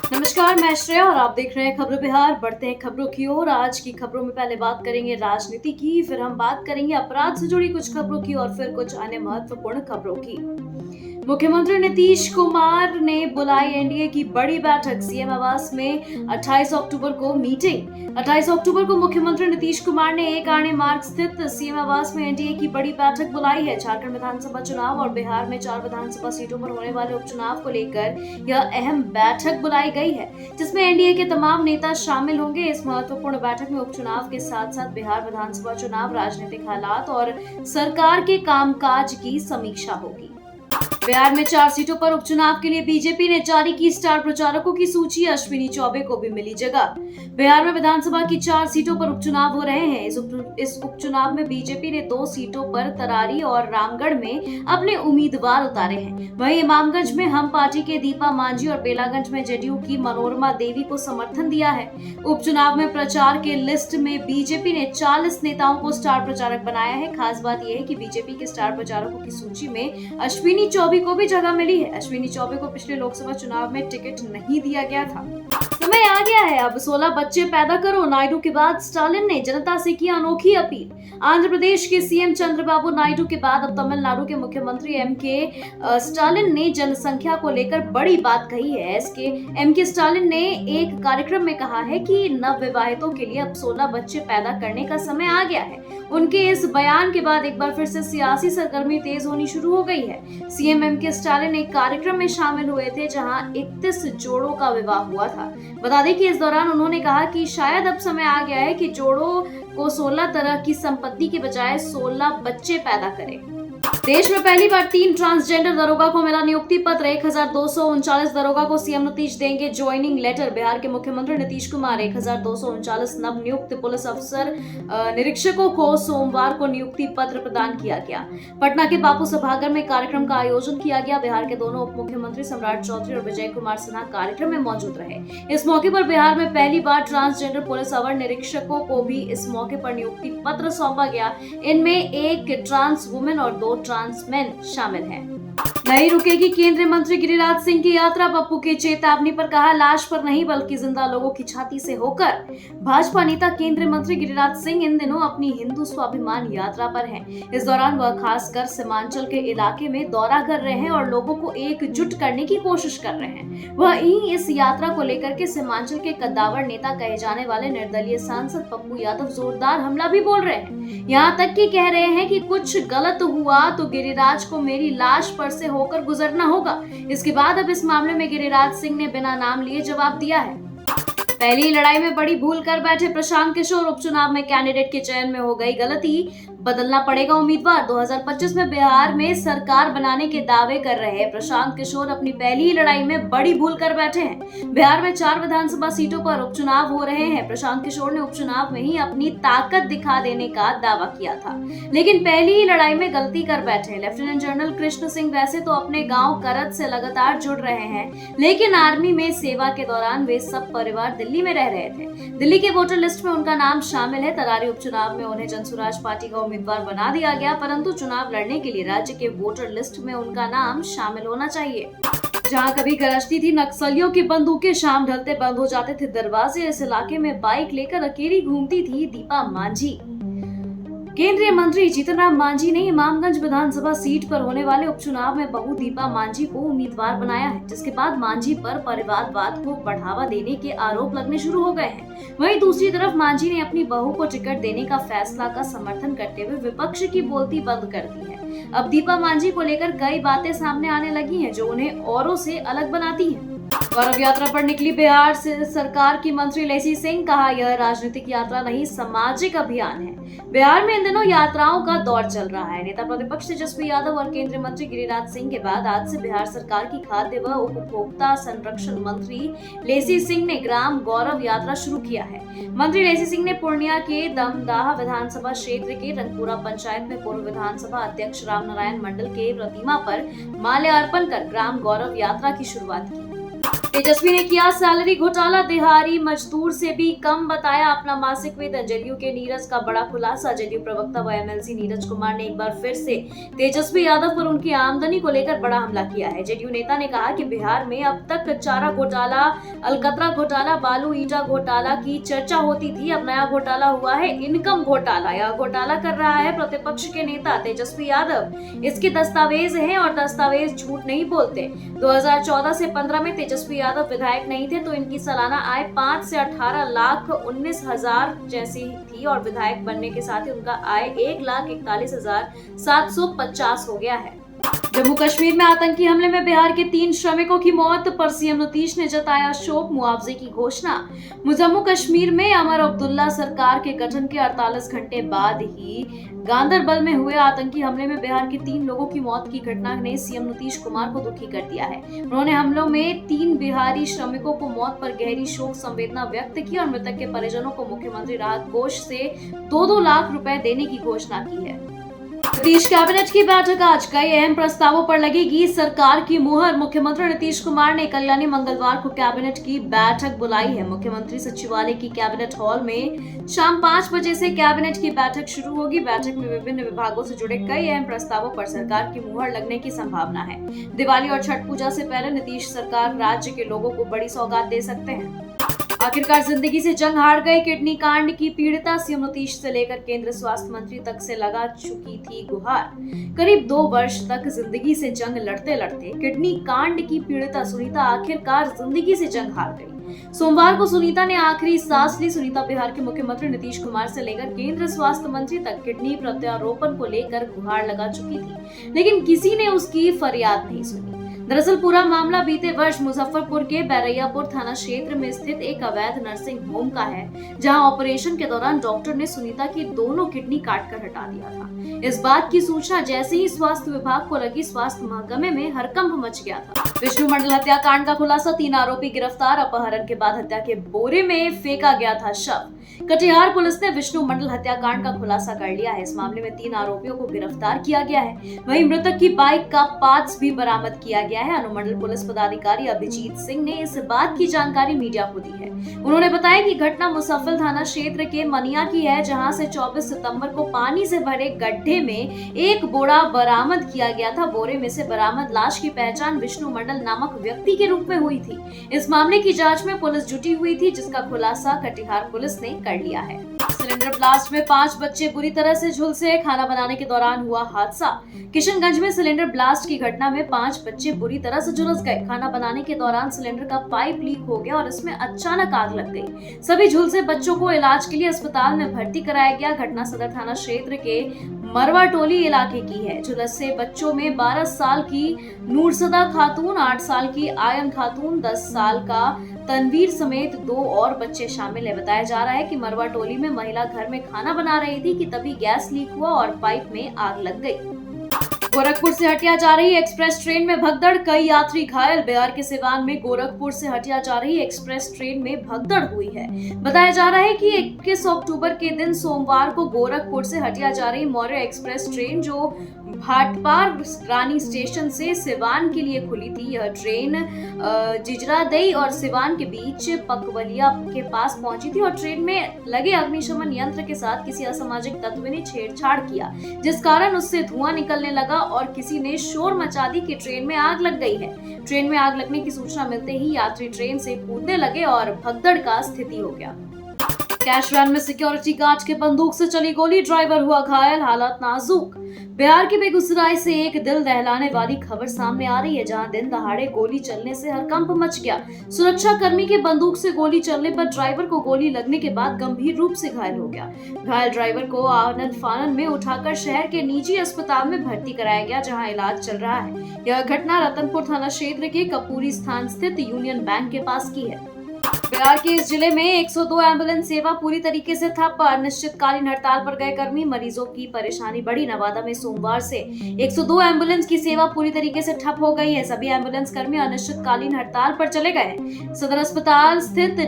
नमस्कार, मैं श्रेया और आप देख रहे हैं खबरों बिहार। बढ़ते हैं खबरों की ओर। आज की खबरों में पहले बात करेंगे राजनीति की, फिर हम बात करेंगे अपराध से जुड़ी कुछ खबरों की और फिर कुछ अन्य महत्वपूर्ण खबरों की। मुख्यमंत्री नीतीश कुमार ने बुलाई एनडीए की बड़ी बैठक। सीएम आवास में 28 अक्टूबर को मीटिंग। 28 अक्टूबर को मुख्यमंत्री नीतीश कुमार ने एक आने मार्ग स्थित सीएम आवास में एनडीए की बड़ी बैठक बुलाई है। झारखंड विधानसभा चुनाव और बिहार में 4 विधानसभा सीटों पर होने वाले उपचुनाव को लेकर यह अहम बैठक बुलाई गई है, जिसमें एनडीए के तमाम नेता शामिल होंगे। इस महत्वपूर्ण बैठक में उपचुनाव के साथ साथ बिहार विधानसभा चुनाव, राजनीतिक हालात और सरकार के कामकाज की समीक्षा होगी। बिहार में 4 सीटों पर उपचुनाव के लिए बीजेपी ने जारी की स्टार प्रचारकों की सूची। अश्विनी चौबे को भी मिली जगह। बिहार में विधानसभा की 4 सीटों पर उपचुनाव हो रहे हैं। इस उपचुनाव में बीजेपी ने 2 सीटों पर तरारी और रामगढ़ में अपने उम्मीदवार उतारे हैं। वहीं इमामगंज में हम पार्टी के दीपा मांझी और बेलागंज में जेडीयू की मनोरमा देवी को समर्थन दिया है। उपचुनाव में प्रचार के लिस्ट में बीजेपी ने 40 नेताओं को स्टार प्रचारक बनाया है। खास बात यह है कि बीजेपी के स्टार प्रचारकों की सूची में अश्विनी चौबे को भी जगह मिली है। अश्विनी चौबे को पिछले लोकसभा चुनाव में टिकट नहीं दिया गया था। समय आ गया है, अब 16 बच्चे पैदा करो। नायडू के बाद स्टालिन ने जनता से की अनोखी अपील। आंध्र प्रदेश के सीएम चंद्रबाबू नायडू के बाद अब तमिलनाडु के मुख्यमंत्री एमके स्टालिन ने जनसंख्या को लेकर बड़ी बात कही है। एमके स्टालिन ने एक कार्यक्रम में कहा है कि नवविवाहितों के लिए अब 16 बच्चे पैदा करने का समय आ गया है। उनके इस बयान के बाद एक बार फिर से सियासी सरगर्मी तेज होनी शुरू हो गई है। सीएम एमके स्टालिन एक कार्यक्रम में शामिल हुए थे जहां 31 जोड़ों का विवाह हुआ था। बता दें कि इस दौरान उन्होंने कहा कि शायद अब समय आ गया है कि जोड़ों को 16 तरह की संपत्ति के बजाय 16 बच्चे पैदा करें। देश में पहली बार 3 ट्रांसजेंडर दरोगा को मिला नियुक्ति पत्र। 1239 दरोगा को सीएम नीतीश देंगे ज्वाइनिंग लेटर। बिहार के मुख्यमंत्री नीतीश कुमार 1239 नव नियुक्त पुलिस अफसर निरीक्षकों को सोमवार को नियुक्ति पत्र प्रदान किया गया। पटना के बापू सभागार में कार्यक्रम का आयोजन किया गया। बिहार के दोनों उप मुख्यमंत्री सम्राट चौधरी और विजय कुमार सिन्हा कार्यक्रम में मौजूद रहे। इस मौके पर बिहार में पहली बार ट्रांसजेंडर पुलिस अवर निरीक्षकों को भी इस मौके पर नियुक्ति पत्र सौंपा गया। इनमें एक ट्रांस वुमेन और 2 ट्रांसमैन शामिल हैं। नहीं रुकेगी केंद्रीय मंत्री गिरिराज सिंह की यात्रा। पप्पू की चेतावनी पर कहा, लाश पर नहीं बल्कि जिंदा लोगों की छाती से होकर। भाजपा नेता केंद्रीय मंत्री गिरिराज सिंह इन दिनों अपनी हिंदू स्वाभिमान यात्रा पर हैं। इस दौरान वह खासकर सीमांचल के इलाके में दौरा कर रहे हैं और लोगों को एकजुट करने की कोशिश कर रहे हैं। वहीं इस यात्रा को लेकर के सीमांचल के कद्दावर नेता कहे जाने वाले निर्दलीय सांसद पप्पू यादव जोरदार हमला भी बोल रहे हैं। यहाँ तक कि कह रहे हैं कि कुछ गलत हुआ तो गिरिराज को मेरी लाश पर से होकर गुजरना होगा। इसके बाद अब इस मामले में गिरिराज सिंह ने बिना नाम लिए जवाब दिया है। पहली लड़ाई में बड़ी भूल कर बैठे प्रशांत किशोर। उपचुनाव में कैंडिडेट के चयन में हो गई गलती, बदलना पड़ेगा उम्मीदवार। 2025 में बिहार में सरकार बनाने के दावे कर रहे प्रशांत किशोर अपनी पहली लड़ाई में बड़ी भूल कर बैठे हैं। बिहार में 4 विधानसभा सीटों पर उपचुनाव हो रहे हैं। प्रशांत किशोर ने उपचुनाव में ही अपनी ताकत दिखा देने का दावा किया था, लेकिन पहली ही लड़ाई में गलती कर बैठे। लेफ्टिनेंट जनरल कृष्ण सिंह वैसे तो अपने गाँव करत से लगातार जुड़ रहे हैं, लेकिन आर्मी में सेवा के दौरान वे सब परिवार दिल्ली में रह रहे थे। दिल्ली के वोटर लिस्ट में उनका नाम शामिल है। तरारी उपचुनाव में उन्हें जनसुराज पार्टी का उम्मीदवार बना दिया गया, परंतु चुनाव लड़ने के लिए राज्य के वोटर लिस्ट में उनका नाम शामिल होना चाहिए। जहां कभी गरजती थी नक्सलियों की बंदूकें, शाम ढलते बंद हो जाते थे दरवाजे। इस इलाके में बाइक लेकर अकेली घूमती थी दीपा मांझी। केंद्रीय मंत्री जीतन राम मांझी ने इमामगंज विधानसभा सीट पर होने वाले उपचुनाव में बहू दीपा मांझी को उम्मीदवार बनाया है, जिसके बाद मांझी पर परिवारवाद को बढ़ावा देने के आरोप लगने शुरू हो गए हैं। वहीं दूसरी तरफ मांझी ने अपनी बहू को टिकट देने का फैसला का समर्थन करते हुए विपक्ष की बोलती बंद कर दी है। अब दीपा मांझी को लेकर कई बातें सामने आने लगी हैं जो उन्हें औरों से अलग बनाती हैं। गौरव यात्रा पर निकली बिहार से सरकार की मंत्री लेसी सिंह। कहा, यह राजनीतिक यात्रा नहीं, सामाजिक अभियान है। बिहार में इन दिनों यात्राओं का दौर चल रहा है। नेता प्रतिपक्ष तेजस्वी यादव और केंद्रीय मंत्री गिरिराज सिंह के बाद आज से बिहार सरकार की खाद्य व उपभोक्ता संरक्षण मंत्री लेसी सिंह ने ग्राम गौरव यात्रा शुरू किया है। मंत्री लेसी सिंह ने पूर्णिया के दमदाह विधानसभा क्षेत्र के रंगपुरा पंचायत में पूर्व विधानसभा अध्यक्ष राम नारायण मंडल के प्रतिमा पर माल्यार्पण कर ग्राम गौरव यात्रा की शुरुआत की। तेजस्वी ने किया सैलरी घोटाला, दिहाड़ी मजदूर से भी कम बताया अपना मासिक वेतन। जदयू के नीरज का बड़ा खुलासा। जदयू प्रवक्ता व एमएलसी नीरज कुमार ने एक बार फिर से तेजस्वी यादव पर उनकी आमदनी को लेकर बड़ा हमला किया है। जदयू नेता ने कहा कि बिहार में अब तक चारा घोटाला, अलकतरा घोटाला, बालू ईंटा घोटाला की चर्चा होती थी, अब नया घोटाला हुआ है इनकम घोटाला। यह घोटाला कर रहा है प्रतिपक्ष के नेता तेजस्वी यादव। इसके दस्तावेज हैं और दस्तावेज झूठ नहीं बोलते। 2014 से 15 में तेजस्वी यादव विधायक नहीं थे तो इनकी सालाना आय 5 से 18,19,000 जैसी थी और विधायक बनने के साथ ही उनका आय 1,41,750 हो गया है। जम्मू कश्मीर में आतंकी हमले में बिहार के 3 श्रमिकों की मौत पर सीएम नीतीश ने जताया शोक, मुआवजे की घोषणा। जम्मू कश्मीर में अमर अब्दुल्ला सरकार के गठन के 48 घंटे बाद ही गांदरबल में हुए आतंकी हमले में बिहार के 3 लोगों की मौत की घटना ने सीएम नीतीश कुमार को दुखी कर दिया है। उन्होंने हमलों में 3 बिहारी श्रमिकों को मौत पर गहरी शोक संवेदना व्यक्त की और मृतक के परिजनों को मुख्यमंत्री राहत कोष से 2-2 लाख रुपए देने की घोषणा की है। नीतीश कैबिनेट की बैठक आज, कई अहम प्रस्तावों पर लगेगी सरकार की मुहर। मुख्यमंत्री नीतीश कुमार ने कल यानी मंगलवार को कैबिनेट की बैठक बुलाई है। मुख्यमंत्री सचिवालय की कैबिनेट हॉल में शाम 5 बजे से कैबिनेट की बैठक शुरू होगी। बैठक में विभिन्न विभागों से जुड़े कई अहम प्रस्तावों पर सरकार की मुहर लगने की संभावना है। दिवाली और छठ पूजा से पहले नीतीश सरकार राज्य के लोगों को बड़ी सौगात दे सकते हैं। आखिरकार जिंदगी से जंग हार गई किडनी कांड की पीड़िता, सीएम नीतीश से लेकर केंद्र स्वास्थ्य मंत्री तक से लगा चुकी थी गुहार। करीब 2 वर्ष तक जिंदगी से जंग लड़ते लड़ते किडनी कांड की पीड़िता सुनीता आखिरकार जिंदगी से जंग हार गई। सोमवार को सुनीता ने आखिरी सांस ली। सुनीता बिहार के मुख्यमंत्री नीतीश कुमार से लेकर केंद्र स्वास्थ्य मंत्री तक किडनी प्रत्यारोपण को लेकर गुहार लगा चुकी थी, लेकिन किसी ने उसकी फरियाद नहीं सुनी। दरअसल पूरा मामला बीते वर्ष मुजफ्फरपुर के बैरैयापुर थाना क्षेत्र में स्थित एक अवैध नर्सिंग होम का है, जहां ऑपरेशन के दौरान डॉक्टर ने सुनीता की दोनों किडनी काटकर हटा दिया था। इस बात की सूचना जैसे ही स्वास्थ्य विभाग को लगी, स्वास्थ्य महकमे में हड़कंप मच गया था। विष्णु मंडल हत्याकांड का खुलासा, 3 आरोपी गिरफ्तार। अपहरण के बाद हत्या के बोरे में फेंका गया था शव। कटिहार पुलिस ने विष्णु मंडल हत्याकांड का खुलासा कर लिया है। इस मामले में 3 आरोपियों को गिरफ्तार किया गया है। वहीं मृतक की बाइक का पार्ट्स भी बरामद किया गया है। अनुमंडल पुलिस पदाधिकारी अभिजीत सिंह ने इस बात की जानकारी मीडिया को दी है। उन्होंने बताया कि घटना मुसफ्फल थाना क्षेत्र के मनिया की है, जहां से 24 सितंबर को पानी से भरे गड्ढे में एक बोरा बरामद किया गया था। बोरे में से बरामद लाश की पहचान विष्णु मंडल नामक व्यक्ति के रूप में हुई थी। इस मामले की जांच में पुलिस जुटी हुई थी, जिसका खुलासा कटिहार पुलिस ने कर लिया है। सिलेंडर ब्लास्ट में 5 बच्चे बुरी तरह से झुलसे, खाना बनाने के दौरान हुआ हादसा। किशनगंज में सिलेंडर ब्लास्ट की घटना में 5 बच्चे बुरी तरह से झुलस गए। खाना बनाने के दौरान सिलेंडर का पाइप लीक हो गया और इसमें अचानक आग लग गई। सभी झुलसे बच्चों को इलाज के लिए अस्पताल में भर्ती कराया गया। घटना सदर थाना क्षेत्र के मरवा टोली इलाके की है। झुलसे बच्चों में 12 साल की नूरसदा खातून, 8 साल की आयन खातून, 10 साल का तनवीर समेत 2 और बच्चे शामिल है। बताया जा रहा है कि मरवा टोली में महिला घर में खाना बना रही थी कि तभी गैस लीक हुआ और पाइप में आग लग गई। गोरखपुर से हटिया जा रही एक्सप्रेस ट्रेन में भगदड़, कई यात्री घायल। बिहार के सिवान में गोरखपुर से हटिया जा रही एक्सप्रेस ट्रेन में भगदड़ हुई है। बताया जा रहा है कि 21 अक्टूबर के दिन सोमवार को गोरखपुर से हटिया जा रही मौर्य एक्सप्रेस ट्रेन जो भाटपार रानी स्टेशन से सिवान के लिए खुली थी, यह ट्रेन जिजरादई और सिवान के बीच पकवलिया के पास पहुंची थी और ट्रेन में लगे अग्निशमन यंत्र के साथ किसी असामाजिक तत्व ने छेड़छाड़ किया, जिस कारण उससे धुआं निकलने लगा और किसी ने शोर मचा दी कि ट्रेन में आग लग गई है। ट्रेन में आग लगने की सूचना मिलते ही यात्री ट्रेन से कूदने लगे और भगदड़ का स्थिति हो गया। कैश वैन में सिक्योरिटी गार्ड के बंदूक से चली गोली, ड्राइवर हुआ घायल, हालात नाजुक। बिहार के बेगूसराय से एक दिल दहलाने वाली खबर सामने आ रही है, जहां दिन दहाड़े गोली चलने से हड़कंप मच गया। सुरक्षा कर्मी के बंदूक से गोली चलने पर ड्राइवर को गोली लगने के बाद गंभीर रूप से घायल हो गया। घायल ड्राइवर को आनंद फानन में उठाकर शहर के निजी अस्पताल में भर्ती कराया गया, जहाँ इलाज चल रहा है। यह घटना रतनपुर थाना क्षेत्र के कपूरी स्थान स्थित यूनियन बैंक के पास की है। बिहार के इस जिले में 102 एम्बुलेंस सेवा पूरी तरीके से ठप। अनिश्चितकालीन हड़ताल पर गए कर्मी, मरीजों की परेशानी बढ़ी। नवादा में सोमवार से 102 एम्बुलेंस की सेवा पूरी तरीके से ठप हो गई है। सभी एम्बुलेंस कर्मी अनिश्चितकालीन हड़ताल पर चले गए हैं। सदर अस्पताल स्थित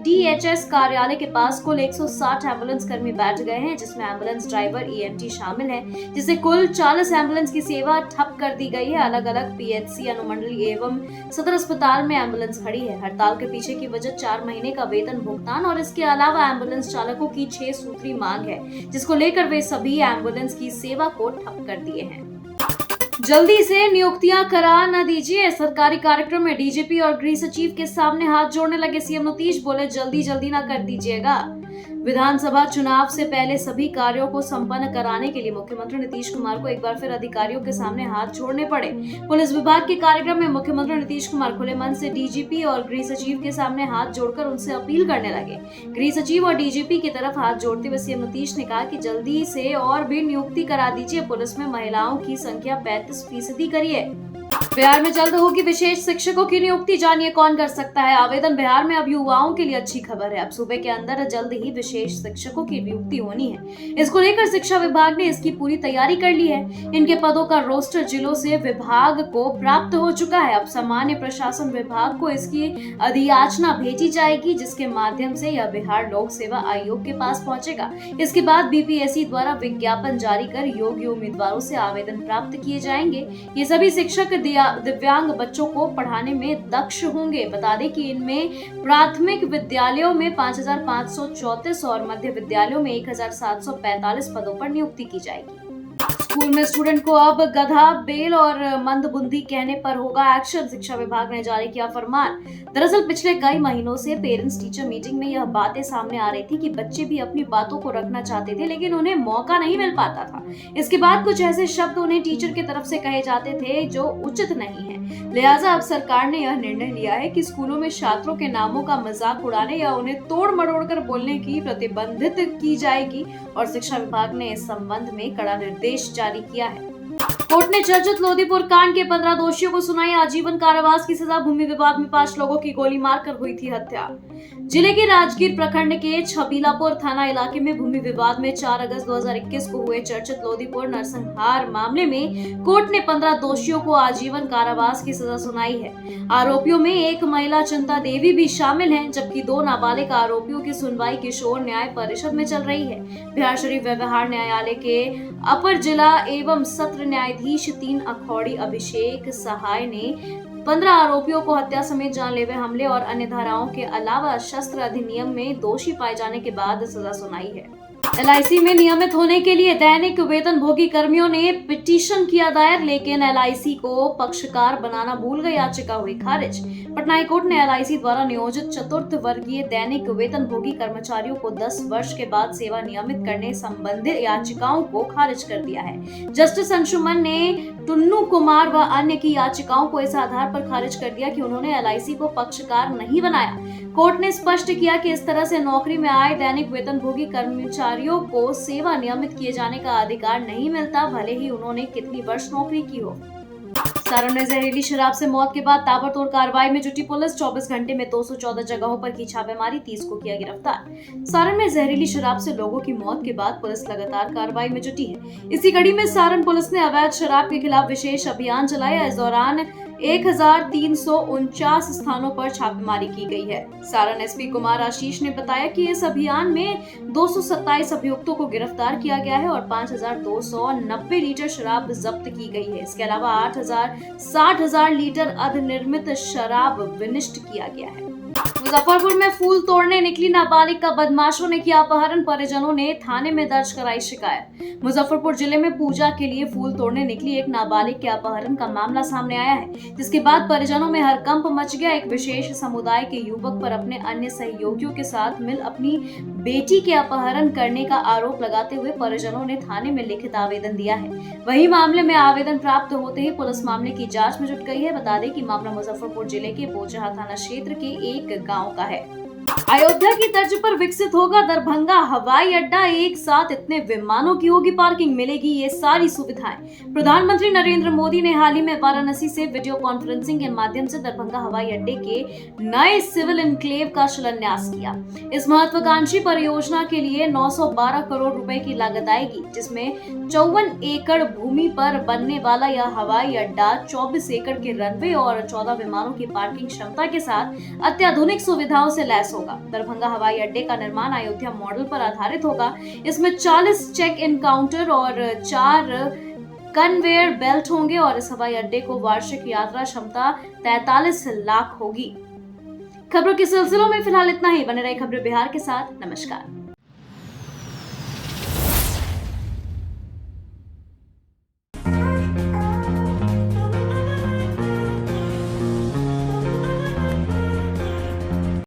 डीएचएस कार्यालय के पास कुल 160 एम्बुलेंस कर्मी बैठ गए हैं, जिसमें एम्बुलेंस ड्राइवर, ईएमटी शामिल है, जिससे कुल 40 एम्बुलेंस की सेवा ठप कर दी गई है। अलग अलग पीएचसी, अनुमंडल एवं सदर अस्पताल में एम्बुलेंस खड़ी है। हड़ताल के पीछे की वजह 4 महीने का वेतन भुगतान और इसके अलावा एम्बुलेंस चालकों की 6 सूत्री मांग है, जिसको लेकर वे सभी एम्बुलेंस की सेवा को ठप कर दिए हैं। जल्दी से नियुक्तियां करा न दीजिए। सरकारी कार्यक्रम में डीजीपी और गृह सचिव के सामने हाथ जोड़ने लगे सीएम नीतीश। बोले, जल्दी जल्दी ना कर दीजिएगा। विधानसभा चुनाव से पहले सभी कार्यों को संपन्न कराने के लिए मुख्यमंत्री नीतीश कुमार को एक बार फिर अधिकारियों के सामने हाथ जोड़ने पड़े। पुलिस विभाग के कार्यक्रम में मुख्यमंत्री नीतीश कुमार खुले मन से डीजीपी और गृह सचिव के सामने हाथ जोड़कर उनसे अपील करने लगे। गृह सचिव और डीजीपी की तरफ हाथ जोड़ते हुए सीएम नीतीश ने कहा कि जल्दी से और भी नियुक्ति करा दीजिए। पुलिस में महिलाओं की संख्या 35% करिए। बिहार में जल्द होगी विशेष शिक्षकों की नियुक्ति। जानिए कौन कर सकता है आवेदन। बिहार में अब युवाओं के लिए अच्छी खबर है। अब सूबे के अंदर जल्द ही विशेष शिक्षकों की नियुक्ति होनी है। इसको लेकर शिक्षा विभाग ने इसकी पूरी तैयारी कर ली है। इनके पदों का रोस्टर जिलों से विभाग को प्राप्त हो चुका है। अब सामान्य प्रशासन विभाग को इसकी अधियाचना भेजी जाएगी, जिसके माध्यम से यह बिहार लोक सेवा आयोग के पास पहुंचेगा। इसके बाद बीपीएससी द्वारा विज्ञापन जारी कर योग्य उम्मीदवारों से आवेदन प्राप्त किए जाएंगे। ये सभी शिक्षक दिव्यांग बच्चों को पढ़ाने में दक्ष होंगे। बता दें कि इनमें प्राथमिक विद्यालयों में 5,534 और मध्य विद्यालयों में 1,745 पदों पर नियुक्ति की जाएगी। स्कूल में स्टूडेंट को अब गधा, बेल और मंदबुंदी कहने पर होगा एक्शन। शिक्षा विभाग ने जारी किया फरमान। दरअसल पिछले कई महीनों से पेरेंट्स टीचर मीटिंग में यह बातें सामने आ रही थी कि बच्चे भी अपनी बातों को रखना चाहते थे, लेकिन उन्हें मौका नहीं मिल पाता था। इसके बाद कुछ ऐसे शब्द उन्हें टीचर की तरफ से कहे जाते थे जो उचित नहीं है। लिहाजा अब सरकार ने यह निर्णय लिया है कि स्कूलों में छात्रों के नामों का मजाक उड़ाने या उन्हें तोड़ मरोड़ कर बोलने की प्रतिबंधित की जाएगी और शिक्षा विभाग ने इस संबंध में कड़ा निर्देश जारी किया है। कोर्ट ने चर्चित लोदीपुर कांड के 15 दोषियों को सुनाई आजीवन कारावास की सजा। भूमि विवाद में 5 लोगों की गोली मारकर हुई थी हत्या। जिले के राजगीर प्रखंड के छबीलापुर थाना इलाके में भूमि विवाद में 4 अगस्त 2021 को हुए चर्चित लोदीपुर नरसंहार मामले में कोर्ट ने 15 दोषियों को आजीवन कारावास की सजा सुनाई है। आरोपियों में एक महिला चिंता देवी भी शामिल है, जबकि 2 नाबालिग आरोपियों की सुनवाई किशोर न्याय परिषद में चल रही है। बिहार शरीफ व्यवहार न्यायालय के अपर जिला एवं सत्र न्यायाधीश 3 अखौड़ी अभिषेक सहाय ने 15 आरोपियों को हत्या समेत जानलेवा हमले और अन्य धाराओं के अलावा शस्त्र अधिनियम में दोषी पाए जाने के बाद सजा सुनाई है। एलआईसी में नियमित होने के लिए दैनिक वेतन भोगी कर्मियों ने पिटीशन किया दायर, लेकिन एलआईसी को पक्षकार बनाना भूल गई। याचिका हुई खारिज। पटना हाई कोर्ट ने एलआईसी द्वारा नियोजित चतुर्थ वर्गीय दैनिक वेतन भोगी कर्मचारियों को 10 वर्ष के बाद सेवा नियमित करने संबंधित याचिकाओं को खारिज कर दिया है। जस्टिस अंशुमन ने टुन्नू कुमार व अन्य की याचिकाओं को इस आधार पर खारिज कर दिया कि उन्होंने एलआईसी को पक्षकार नहीं बनाया। कोर्ट ने स्पष्ट किया कि इस तरह से नौकरी में आए दैनिक वेतन भोगी कर्मचारियों को सेवा नियमित किए जाने का अधिकार नहीं मिलता, भले ही उन्होंने कितनी वर्ष नौकरी की हो। सारण में जहरीली शराब से मौत के बाद ताबड़तोड़ कार्रवाई में जुटी पुलिस। 24 घंटे में 214 जगहों पर की छापेमारी, 30 को किया गिरफ्तार। सारण में जहरीली शराब से लोगों की मौत के बाद पुलिस लगातार कार्रवाई में जुटी है। इसी कड़ी में सारण पुलिस ने अवैध शराब के खिलाफ विशेष अभियान चलाया। इस दौरान 1349 स्थानों पर छापेमारी की गई है। सारण एसपी कुमार आशीष ने बताया कि इस अभियान में 227 अभियुक्तों को गिरफ्तार किया गया है और 5290 लीटर शराब जब्त की गई है। इसके अलावा 60,000 लीटर अर्धनिर्मित शराब विनिष्ट किया गया है। मुजफ्फरपुर में फूल तोड़ने निकली नाबालिग का बदमाशों ने किया अपहरण, परिजनों ने थाने में दर्ज कराई शिकायत। मुजफ्फरपुर जिले में पूजा के लिए फूल तोड़ने निकली एक नाबालिग के अपहरण का मामला सामने आया है, जिसके बाद परिजनों में हड़कंप मच गया। एक विशेष समुदाय के युवक पर अपने अन्य सहयोगियों के साथ मिल अपनी बेटी के अपहरण करने का आरोप लगाते हुए परिजनों ने थाने में लिखित आवेदन दिया है। वही मामले में आवेदन प्राप्त होते ही पुलिस मामले की जाँच में जुट गई है। बता दें कि मामला मुजफ्फरपुर जिले के बोचहा थाना क्षेत्र के एक गाँव का है। अयोध्या की तर्ज पर विकसित होगा दरभंगा हवाई अड्डा, एक साथ इतने विमानों की होगी पार्किंग, मिलेगी ये सारी सुविधाएं। प्रधानमंत्री नरेंद्र मोदी ने हाल ही में वाराणसी से वीडियो कॉन्फ्रेंसिंग के माध्यम से दरभंगा हवाई अड्डे के नए सिविल एन्क्लेव का शिलान्यास किया। इस महत्वाकांक्षी परियोजना के लिए 912 करोड़ रुपए की लागत आएगी, जिसमें 54 एकड़ भूमि पर बनने वाला यह हवाई अड्डा 24 एकड़ के रनवे और 14 विमानों की पार्किंग क्षमता के साथ अत्याधुनिक सुविधाओं से लैस होगा। दरभंगा हवाई अड्डे का निर्माण अयोध्या मॉडल पर आधारित होगा। इसमें 40 चेक इन काउंटर और 4 कन्वेयर बेल्ट होंगे और इस हवाई अड्डे को वार्षिक यात्रा क्षमता 43 लाख होगी। खबरों के सिलसिलों में फिलहाल इतना ही। बने रहे खबरें बिहार के साथ। नमस्कार।